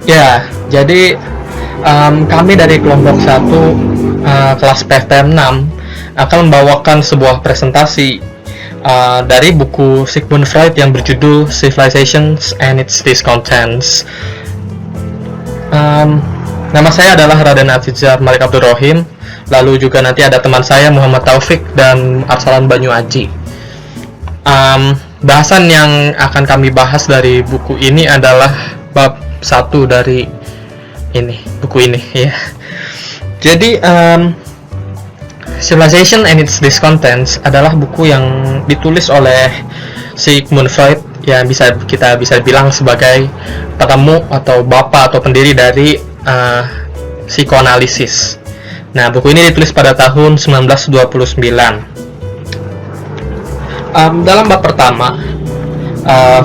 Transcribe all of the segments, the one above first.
Ya, jadi kami dari kelompok 1 kelas PTM 6 akan membawakan sebuah presentasi dari buku Sigmund Freud yang berjudul Civilizations and its Discontents. Nama saya adalah Raden Afizar Malik Abdul Rohim. Lalu juga nanti ada teman saya Muhammad Taufik dan Arsalan Banyu Aji. Bahasan yang akan kami bahas dari buku ini adalah bab 1 dari buku ini ya. Jadi Civilization and its Discontents adalah buku yang ditulis oleh Sigmund Freud, yang kita bisa bilang sebagai penemu atau bapak atau pendiri dari psikoanalisis. Nah, buku ini ditulis pada tahun 1929. Dalam bab pertama,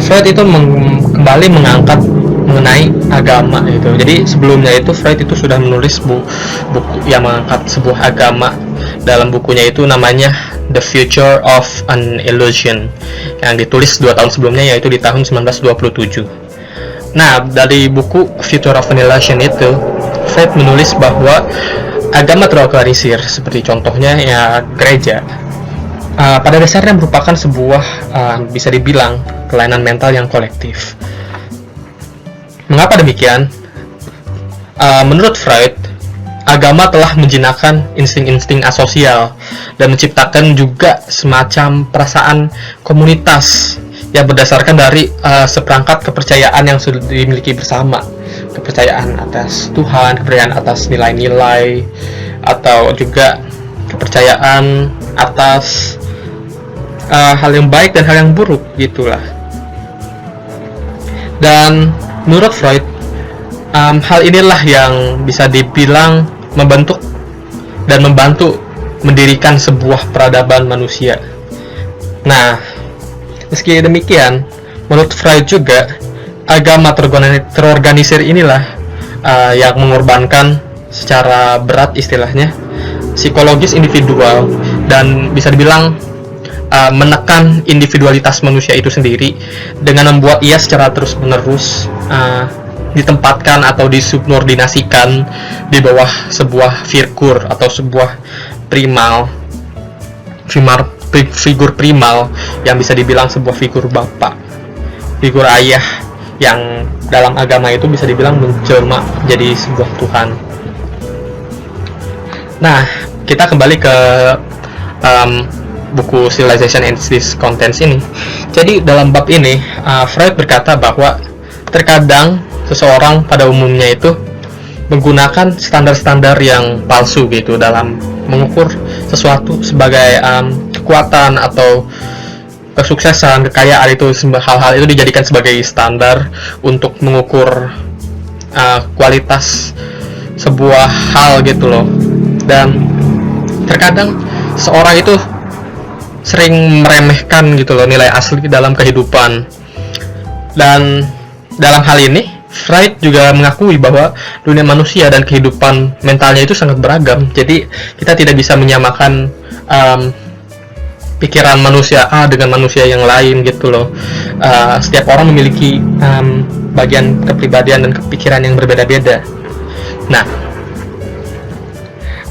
Freud itu kembali mengangkat mengenai agama itu. Jadi sebelumnya itu Freud itu sudah menulis buku yang mengangkat sebuah agama. Dalam bukunya itu namanya The Future of an Illusion, yang ditulis 2 tahun sebelumnya, yaitu di tahun 1927. Nah, dari buku Future of an Illusion itu, Freud menulis bahwa agama terorganisir, seperti contohnya ya gereja, pada dasarnya merupakan sebuah bisa dibilang kelainan mental yang kolektif. Mengapa demikian? Menurut Freud, agama telah menjinakkan insting-insting asosial dan menciptakan juga semacam perasaan komunitas yang berdasarkan dari seperangkat kepercayaan yang sudah dimiliki bersama. Kepercayaan atas Tuhan, kepercayaan atas nilai-nilai, atau juga kepercayaan atas hal yang baik dan hal yang buruk, gitulah. Dan menurut Freud, hal inilah yang bisa dibilang membentuk dan membantu mendirikan sebuah peradaban manusia. Nah, meski demikian, menurut Freud juga, agama terorganisir inilah yang mengorbankan secara berat istilahnya psikologis individual, dan bisa dibilang menekan individualitas manusia itu sendiri dengan membuat ia secara terus-menerus ditempatkan atau disubordinasikan di bawah sebuah figur atau sebuah figur primal yang bisa dibilang sebuah figur bapak, figur ayah, yang dalam agama itu bisa dibilang menjelma jadi sebuah Tuhan. Nah, kita kembali ke buku Civilization and its Discontents ini. Jadi dalam bab ini, Freud berkata bahwa terkadang seseorang pada umumnya itu menggunakan standar-standar yang palsu gitu dalam mengukur sesuatu sebagai kekuatan atau kesuksesan, kekayaan. Itu hal-hal itu dijadikan sebagai standar untuk mengukur kualitas sebuah hal gitu loh. Dan terkadang seorang itu sering meremehkan gitu loh nilai asli dalam kehidupan. Dan dalam hal ini Freud juga mengakui bahwa dunia manusia dan kehidupan mentalnya itu sangat beragam. Jadi kita tidak bisa menyamakan pikiran manusia A dengan manusia yang lain gitu loh. Setiap orang memiliki bagian kepribadian dan kepikiran yang berbeda-beda. Nah,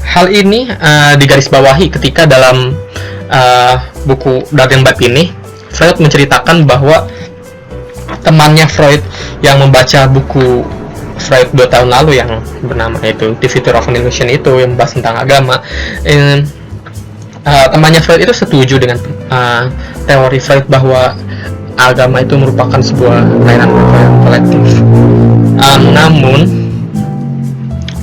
hal ini digarisbawahi ketika dalam buku dalam bab ini Freud menceritakan bahwa temannya Freud yang membaca buku Freud 2 tahun lalu yang bernama itu The Future of an Illusion itu, yang membahas tentang agama, temannya Freud itu setuju dengan teori Freud bahwa agama itu merupakan sebuah kelainan kolektif. Namun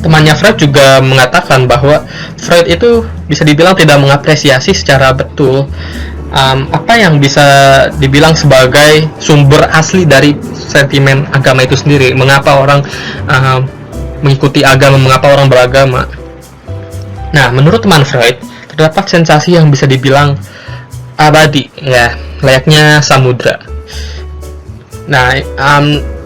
temannya Freud juga mengatakan bahwa Freud itu bisa dibilang tidak mengapresiasi secara betul apa yang bisa dibilang sebagai sumber asli dari sentimen agama itu sendiri. Mengapa orang mengikuti agama, mengapa orang beragama. Nah, menurut teman Freud, terdapat sensasi yang bisa dibilang abadi, ya, layaknya samudra. Nah,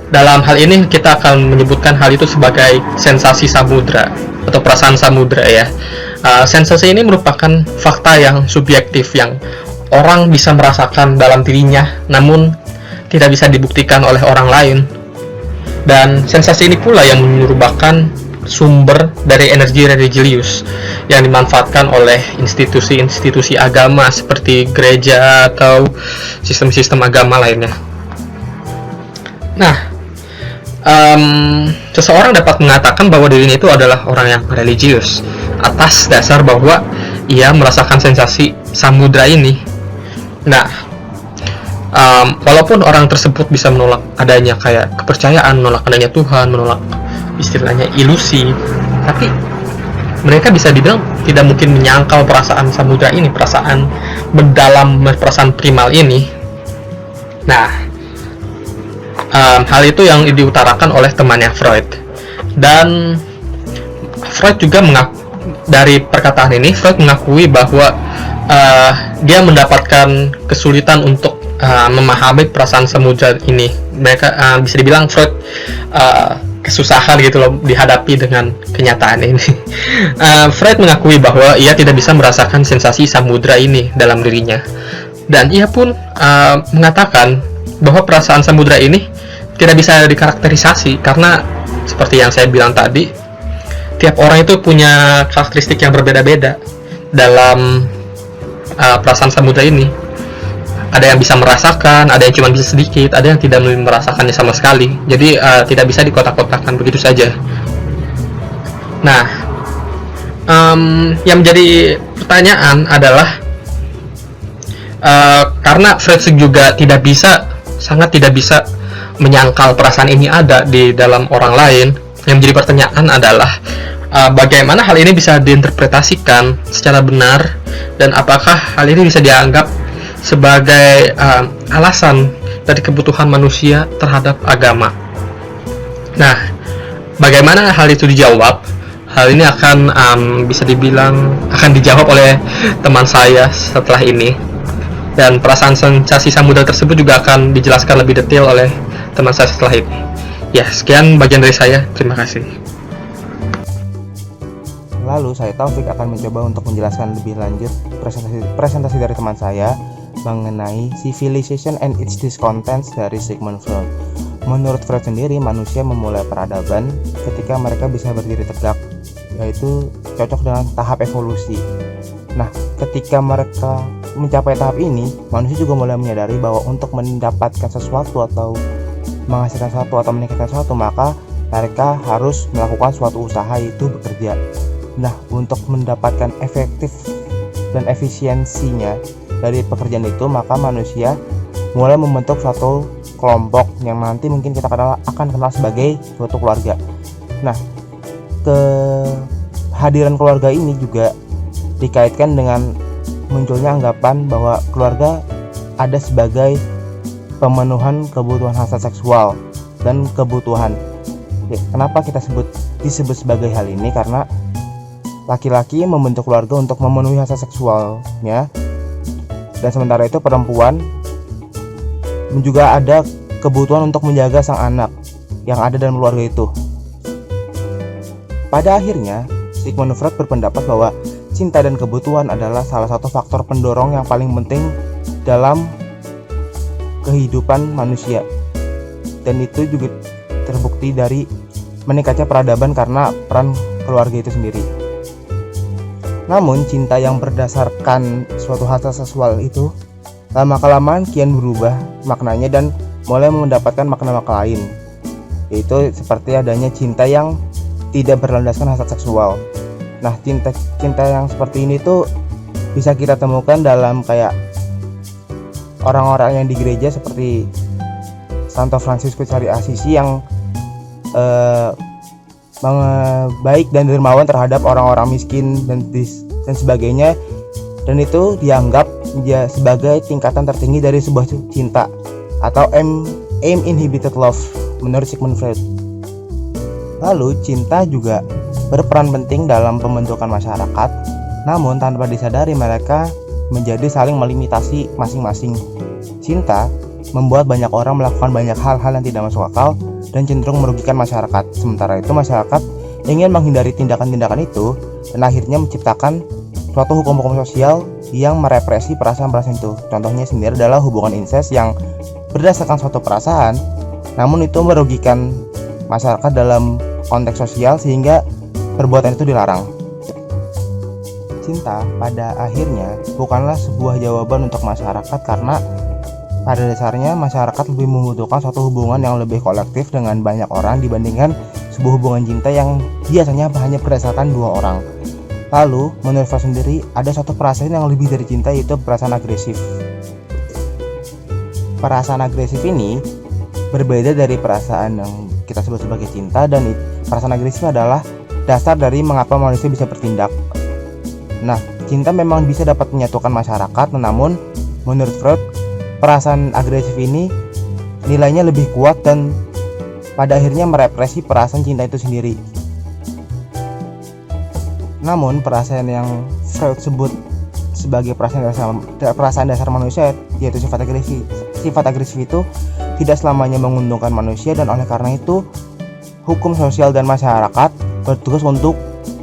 dalam hal ini kita akan menyebutkan hal itu sebagai sensasi samudra atau perasaan samudra ya. Sensasi ini merupakan fakta yang subjektif yang orang bisa merasakan dalam dirinya, namun tidak bisa dibuktikan oleh orang lain. Dan sensasi ini pula yang merupakan sumber dari energi religius yang dimanfaatkan oleh institusi-institusi agama seperti gereja atau sistem-sistem agama lainnya. Nah, seseorang dapat mengatakan bahwa dirinya itu adalah orang yang religius atas dasar bahwa ia merasakan sensasi samudra ini. Nah, walaupun orang tersebut bisa menolak adanya kayak kepercayaan, menolak adanya Tuhan, menolak istilahnya ilusi, tapi mereka bisa dibilang tidak mungkin menyangkal perasaan samudra ini, perasaan mendalam, perasaan primal ini. Nah, hal itu yang diutarakan oleh temannya Freud, dan Freud juga dari perkataan ini Freud mengakui bahwa dia mendapatkan kesulitan untuk memahami perasaan samudra ini. Mereka bisa dibilang Freud kesusahan gitu loh dihadapi dengan kenyataan ini. Freud mengakui bahwa ia tidak bisa merasakan sensasi samudra ini dalam dirinya, dan ia pun mengatakan bahwa perasaan samudra ini tidak bisa dikarakterisasi karena seperti yang saya bilang tadi, tiap orang itu punya karakteristik yang berbeda-beda dalam perasaan samudra ini. Ada yang bisa merasakan, ada yang cuma bisa sedikit, ada yang tidak merasakannya sama sekali. Jadi tidak bisa dikotak-kotakan begitu saja. Nah, yang menjadi pertanyaan adalah karena Freud juga sangat tidak bisa menyangkal perasaan ini ada di dalam orang lain. Yang menjadi pertanyaan adalah bagaimana hal ini bisa diinterpretasikan secara benar, dan apakah hal ini bisa dianggap sebagai alasan dari kebutuhan manusia terhadap agama. Nah, bagaimana hal itu dijawab? Hal ini akan bisa dibilang akan dijawab oleh teman saya setelah ini, dan perasaan sensasi samudra tersebut juga akan dijelaskan lebih detail oleh teman saya setelah ini. Ya, sekian bagian dari saya. Terima kasih. Lalu saya Taufik akan mencoba untuk menjelaskan lebih lanjut presentasi dari teman saya mengenai Civilization and its Discontents dari Sigmund Freud. Menurut Freud sendiri, manusia memulai peradaban ketika mereka bisa berdiri tegak, yaitu cocok dengan tahap evolusi. Nah, ketika mereka mencapai tahap ini, manusia juga mulai menyadari bahwa untuk mendapatkan sesuatu atau menghasilkan sesuatu atau meningkatkan sesuatu, maka mereka harus melakukan suatu usaha, yaitu bekerja. Nah, untuk mendapatkan efektif dan efisiensinya dari pekerjaan itu, maka manusia mulai membentuk suatu kelompok yang nanti mungkin kita akan kenal sebagai suatu keluarga. Nah, kehadiran keluarga ini juga dikaitkan dengan munculnya anggapan bahwa keluarga ada sebagai pemenuhan kebutuhan hasrat seksual dan kebutuhan. Kenapa kita disebut sebagai hal ini? Karena laki-laki membentuk keluarga untuk memenuhi hasrat seksualnya, dan sementara itu perempuan juga ada kebutuhan untuk menjaga sang anak yang ada dalam keluarga itu. Pada akhirnya, Sigmund Freud berpendapat bahwa cinta dan kebutuhan adalah salah satu faktor pendorong yang paling penting dalam kehidupan manusia, dan itu juga terbukti dari meningkatnya peradaban karena peran keluarga itu sendiri. Namun, cinta yang berdasarkan suatu hasrat seksual itu lama-kelamaan kian berubah maknanya dan mulai mendapatkan makna-makna lain, yaitu seperti adanya cinta yang tidak berlandaskan hasrat seksual. Nah, cinta yang seperti ini tuh bisa kita temukan dalam kayak orang-orang yang di gereja seperti Santo Fransiskus dari Assisi yang baik dan dermawan terhadap orang-orang miskin dan sebagainya, dan itu dianggap sebagai tingkatan tertinggi dari sebuah cinta atau aim inhibited love menurut Sigmund Freud. Lalu cinta juga berperan penting dalam pembentukan masyarakat, namun tanpa disadari mereka menjadi saling melimitasi masing-masing. Cinta membuat banyak orang melakukan banyak hal-hal yang tidak masuk akal dan cenderung merugikan masyarakat. Sementara itu masyarakat ingin menghindari tindakan-tindakan itu dan akhirnya menciptakan suatu hukum-hukum sosial yang merepresi perasaan-perasaan itu. Contohnya sendiri adalah hubungan incest yang berdasarkan suatu perasaan, namun itu merugikan masyarakat dalam konteks sosial sehingga perbuatan itu dilarang. Cinta pada akhirnya bukanlah sebuah jawaban untuk masyarakat karena pada dasarnya masyarakat lebih membutuhkan suatu hubungan yang lebih kolektif dengan banyak orang dibandingkan sebuah hubungan cinta yang biasanya hanya berdasarkan dua orang. Lalu, menurut Freud sendiri, ada suatu perasaan yang lebih dari cinta, yaitu perasaan agresif. Perasaan agresif ini berbeda dari perasaan yang kita sebut sebagai cinta, dan perasaan agresif adalah dasar dari mengapa manusia bisa bertindak. Nah, cinta memang bisa dapat menyatukan masyarakat, namun menurut Freud, perasaan agresif ini nilainya lebih kuat dan pada akhirnya merepresi perasaan cinta itu sendiri. Namun perasaan yang Freud sebut sebagai perasaan dasar manusia, yaitu sifat agresif. Sifat agresif itu tidak selamanya menguntungkan manusia, dan oleh karena itu hukum sosial dan masyarakat bertugas untuk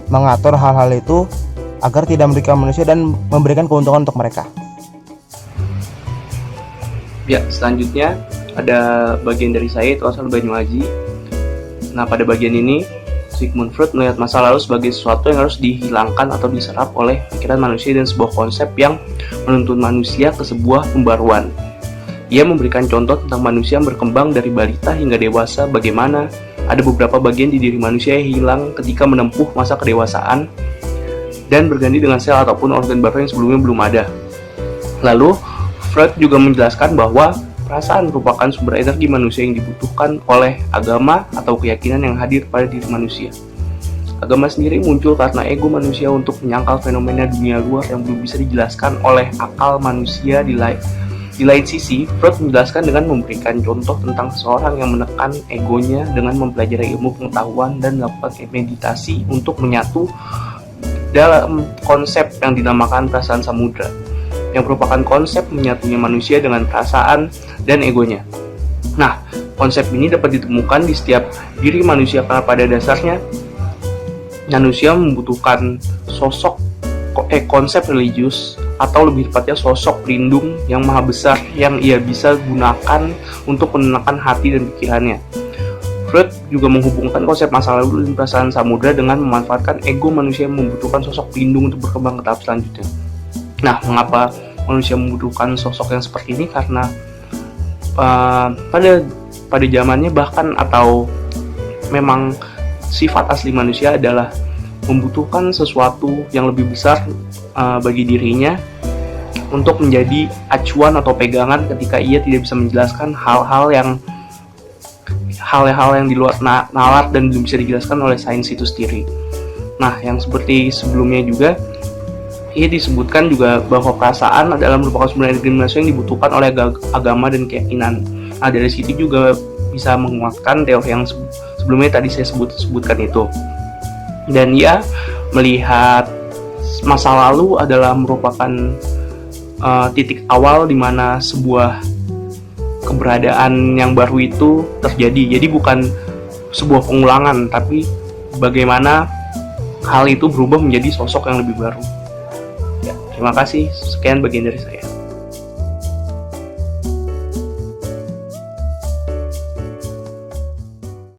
mengatur hal-hal itu agar tidak merugikan manusia dan memberikan keuntungan untuk mereka. Ya, selanjutnya ada bagian dari saya, itu asal Banyuaji. Nah, pada bagian ini Sigmund Freud melihat masa lalu sebagai sesuatu yang harus dihilangkan atau diserap oleh pikiran manusia dan sebuah konsep yang menuntun manusia ke sebuah pembaruan. Ia memberikan contoh tentang manusia yang berkembang dari balita hingga dewasa, bagaimana ada beberapa bagian di diri manusia yang hilang ketika menempuh masa kedewasaan dan berganti dengan sel ataupun organ baru yang sebelumnya belum ada. Lalu, Freud juga menjelaskan bahwa perasaan merupakan sumber energi manusia yang dibutuhkan oleh agama atau keyakinan yang hadir pada diri manusia. Agama sendiri muncul karena ego manusia untuk menyangkal fenomena dunia luar yang belum bisa dijelaskan oleh akal manusia. Di lain sisi, Freud menjelaskan dengan memberikan contoh tentang seseorang yang menekan egonya dengan mempelajari ilmu pengetahuan dan melakukan meditasi untuk menyatu dalam konsep yang dinamakan perasaan samudra, yang merupakan konsep menyatunya manusia dengan perasaan dan egonya. Nah, konsep ini dapat ditemukan di setiap diri manusia karena pada dasarnya manusia membutuhkan konsep religius, atau lebih tepatnya sosok pelindung yang maha besar yang ia bisa gunakan untuk menenangkan hati dan pikirannya. Freud juga menghubungkan konsep masa lalu dan perasaan samudra dengan memanfaatkan ego manusia yang membutuhkan sosok pelindung untuk berkembang ke tahap selanjutnya. Nah, mengapa manusia membutuhkan sosok yang seperti ini? Karena pada zamannya bahkan atau memang sifat asli manusia adalah membutuhkan sesuatu yang lebih besar bagi dirinya untuk menjadi acuan atau pegangan ketika ia tidak bisa menjelaskan hal-hal yang di luar nalar dan belum bisa dijelaskan oleh sains itu sendiri. Nah, yang seperti sebelumnya juga, ia disebutkan juga bahwa perasaan adalah merupakan sumber energi manusia yang dibutuhkan oleh agama dan keyakinan. Nah, dari situ juga bisa menguatkan teori yang sebelumnya tadi saya sebutkan itu. Dan ia melihat masa lalu adalah merupakan titik awal di mana sebuah keberadaan yang baru itu terjadi. Jadi bukan sebuah pengulangan, tapi bagaimana hal itu berubah menjadi sosok yang lebih baru. Ya, terima kasih. Sekian bagian dari saya.